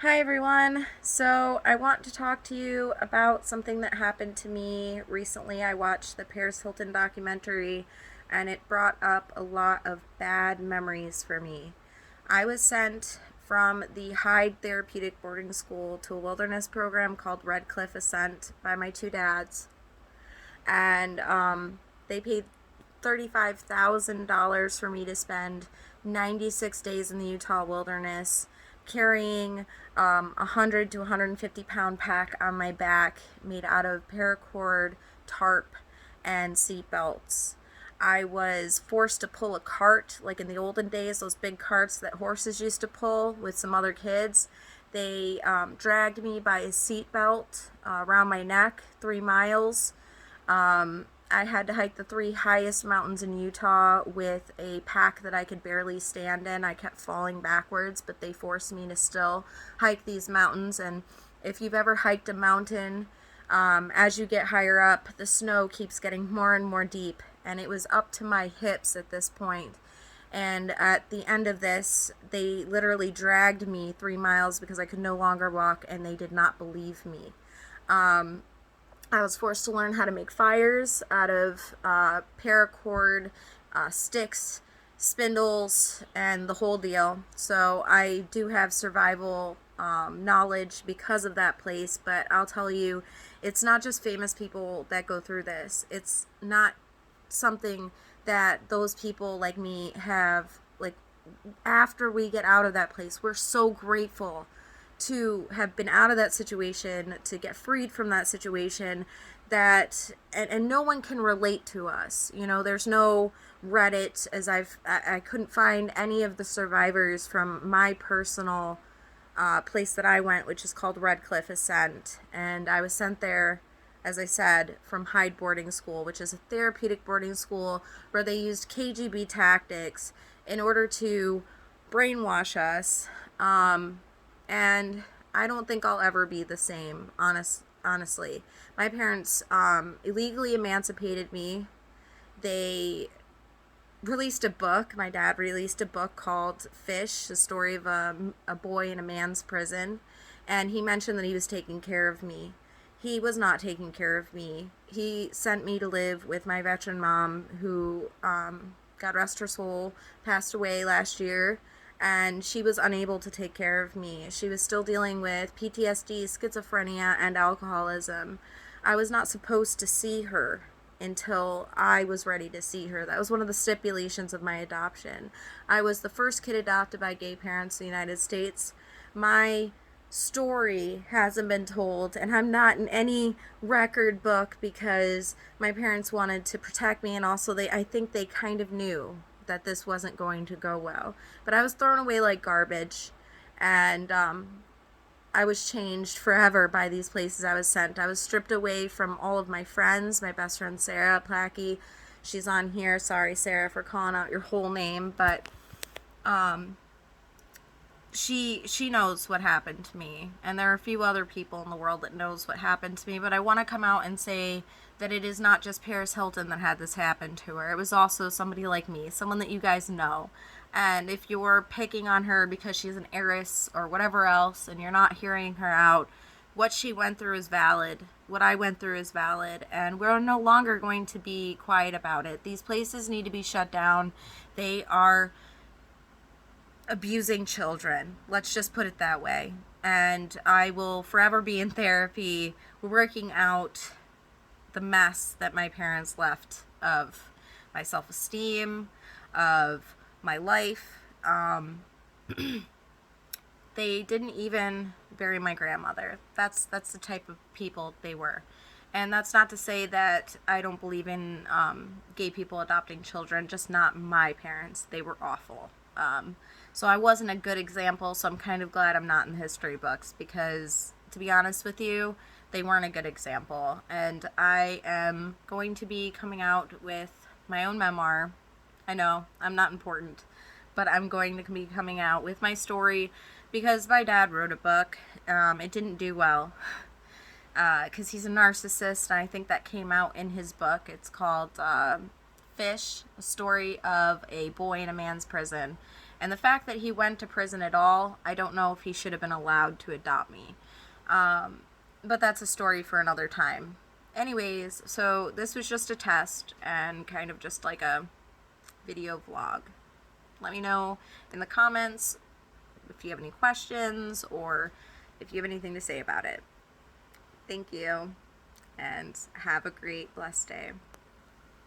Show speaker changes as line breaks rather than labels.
Hi everyone. So, I want to talk to you about something that happened to me recently. I watched the Paris Hilton documentary and it brought up a lot of bad memories for me. I was sent from the Hyde Therapeutic Boarding School to a wilderness program called Red Cliff Ascent by my two dads, and they paid $35,000 for me to spend 96 days in the Utah wilderness carrying 100 to 150 pound pack on my back made out of paracord, tarp, and seat belts. I was forced to pull a cart, like in the olden days, those big carts that horses used to pull with some other kids. They dragged me by a seat belt around my neck 3 miles. I had to hike the three highest mountains in Utah with a pack that I could barely stand in. I kept falling backwards, but they forced me to still hike these mountains. And if you've ever hiked a mountain, as you get higher up, the snow keeps getting more and more deep. And it was up to my hips at this point. And at the end of this, they literally dragged me 3 miles because I could no longer walk, and they did not believe me. I was forced to learn how to make fires out of paracord, sticks, spindles, and the whole deal. So I do have survival knowledge because of that place, but I'll tell you, it's not just famous people that go through this. It's not something that those people like me have, like, after we get out of that place, we're so grateful to have been out of that situation, to get freed from that situation, that and no one can relate to us. There's no Reddit, as I couldn't find any of the survivors from my personal place that I went, which is called Red Cliff Ascent. And I was sent there, as I said, from Hyde Boarding School, which is a therapeutic boarding school where they used KGB tactics in order to brainwash us. And I don't think I'll ever be the same, honestly. My parents illegally emancipated me. They released a book. My dad released a book called Fish, the story of a boy in a man's prison. And he mentioned that he was taking care of me. He was not taking care of me. He sent me to live with my veteran mom, who, God rest her soul, passed away last year. And she was unable to take care of me. She was still dealing with PTSD, schizophrenia, and alcoholism. I was not supposed to see her until I was ready to see her. That was one of the stipulations of my adoption. I was the first kid adopted by gay parents in the United States. My story hasn't been told, and I'm not in any record book because my parents wanted to protect me, and also I think they kind of knew that this wasn't going to go well. But I was thrown away like garbage, and I was changed forever by these places I was sent. I was stripped away from all of my friends. My best friend Sarah Plackey, she's on here. Sorry, Sarah, for calling out your whole name, but she knows what happened to me, and there are a few other people in the world that knows what happened to me. But I want to come out and say that it is not just Paris Hilton that had this happen to her. It was also somebody like me, someone that you guys know. And if you're picking on her because she's an heiress or whatever else, and you're not hearing her out, what she went through is valid. What I went through is valid, and we're no longer going to be quiet about it. These places need to be shut down. They are abusing children. Let's just put it that way. And I will forever be in therapy working out the mess that my parents left of my self-esteem, of my life. They didn't even bury my grandmother. That's the type of people they were. And that's not to say that I don't believe in gay people adopting children, just not my parents. They were awful. So I wasn't a good example, so I'm kind of glad I'm not in the history books because, to be honest with you, they weren't a good example. And I am going to be coming out with my own memoir. I know, I'm not important, but I'm going to be coming out with my story because my dad wrote a book. It didn't do well because he's a narcissist, and I think that came out in his book. It's called Fish, a story of a boy in a man's prison. And the fact that he went to prison at all, I don't know if he should have been allowed to adopt me. But that's a story for another time. Anyways, so this was just a test and kind of just like a video vlog. Let me know in the comments if you have any questions or if you have anything to say about it. Thank you, and have a great, blessed day.